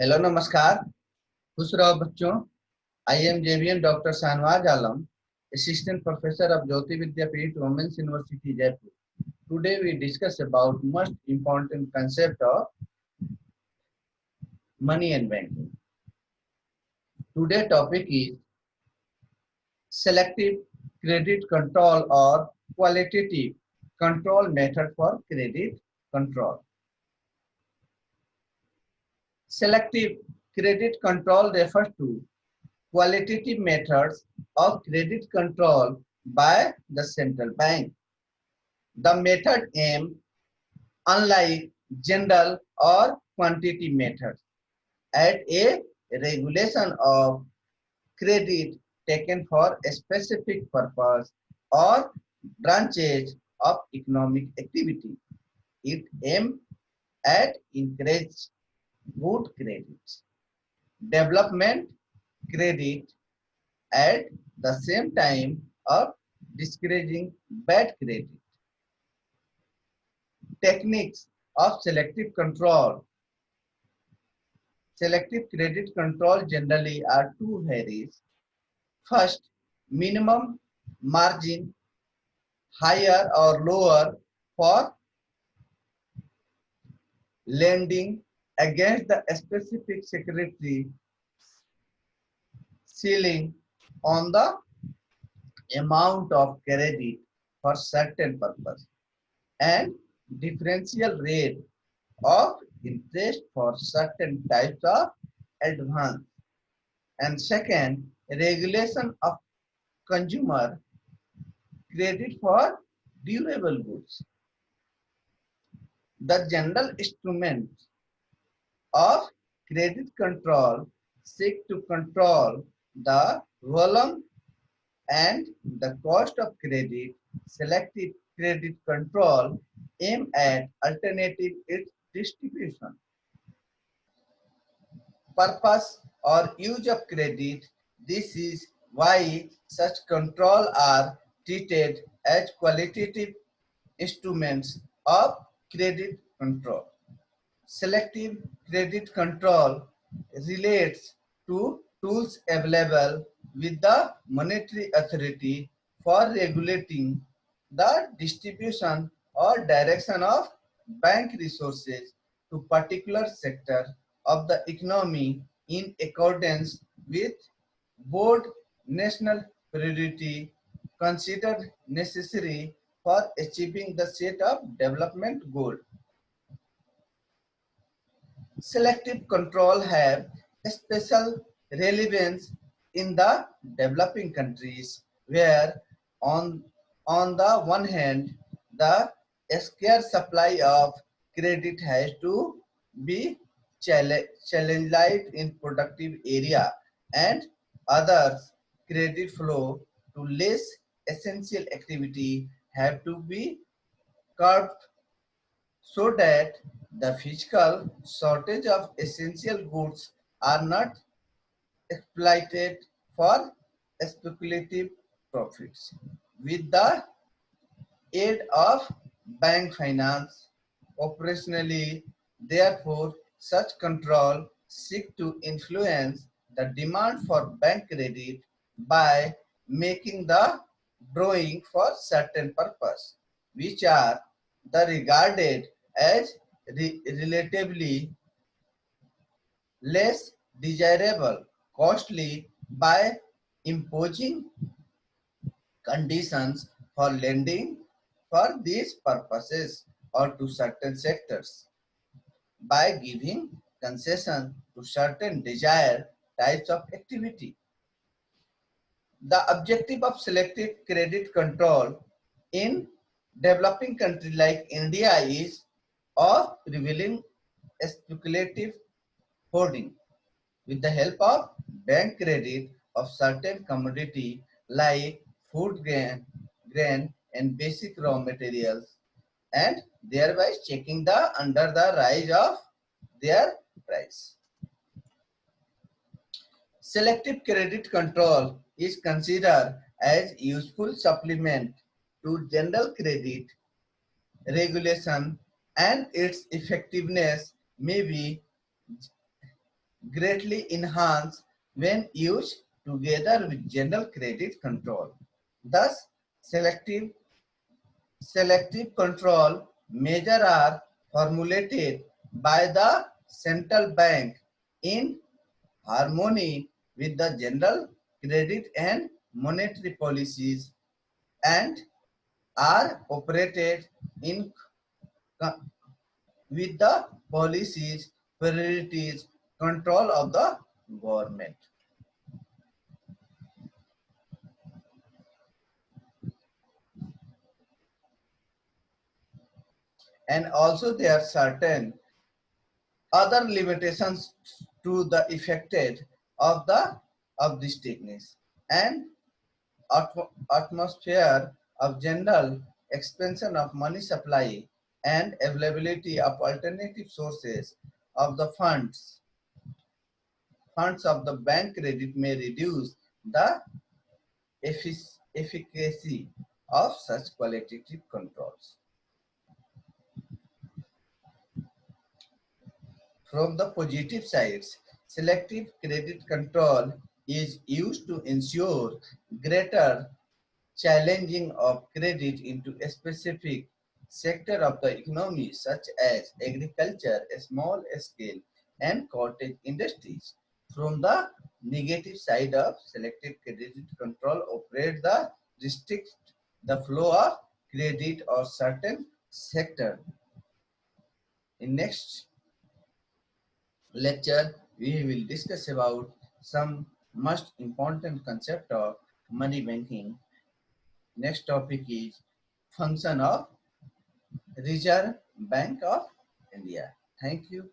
Hello नमस्कार। खुश रहो बच्चों। I am JVM doctor Shahnawaz Alam, assistant professor of Jyoti Vidyapeeth women's university Jaipur. Today we discuss about most important concept of money and banking. Today topic is selective credit control or qualitative control method for credit control. Selective credit control refers to qualitative methods of credit control by the central bank. The method aims, unlike general or quantitative methods, at a regulation of credit taken for a specific purpose or branches of economic activity. It aims at encourage good credit, development credit, at the same time of discouraging bad credit. Techniques of selective control. Selective credit control generally are two areas. First, minimum margin, higher or lower for lending against the specific security, ceiling on the amount of credit for certain purpose, and differential rate of interest for certain types of advance. And second, regulation of consumer credit for durable goods. The general instruments of credit control seek to control the volume and the cost of credit. Selective credit control aim at alternative its distribution. Purpose or use of credit. This is why such control are treated as qualitative instruments of credit control. Selective credit control relates to tools available with the monetary authority for regulating the distribution or direction of bank resources to particular sector of the economy in accordance with board national priority considered necessary for achieving the set of development goal. Selective control have special relevance in the developing countries where on the one hand the scarce supply of credit has to be challenged in productive area, and others credit flow to less essential activity have to be curbed so that the physical shortage of essential goods are not exploited for speculative profits. With the aid of bank finance, operationally, therefore, such control seek to influence the demand for bank credit by making the drawing for certain purpose, which are the regarded as relatively less desirable, costly by imposing conditions for lending for these purposes or to certain sectors, by giving concession to certain desired types of activity. The objective of selective credit control in developing countries like India is of preventing speculative hoarding with the help of bank credit of certain commodity like food grain and basic raw materials, and thereby checking the under the rise of their price. Selective credit control is considered as useful supplement to general credit regulation, and its effectiveness may be greatly enhanced when used together with general credit control. Thus, selective control measures are formulated by the central bank in harmony with the general credit and monetary policies and are operated in with the policies, priorities, control of the government. And also there are certain other limitations to the effected of this techniques and atmosphere of general expansion of money supply and availability of alternative sources of the funds of the bank credit may reduce the efficacy of such qualitative controls. From the positive sides, selective credit control is used to ensure greater challenging of credit into a specific sector of the economy such as agriculture, small scale and cottage industries. From the negative side of selective credit control operate the restrict the flow of credit or certain sector. In next lecture, we will discuss about some most important concept of money banking. Next topic is function of Reserve Bank of India. Thank you.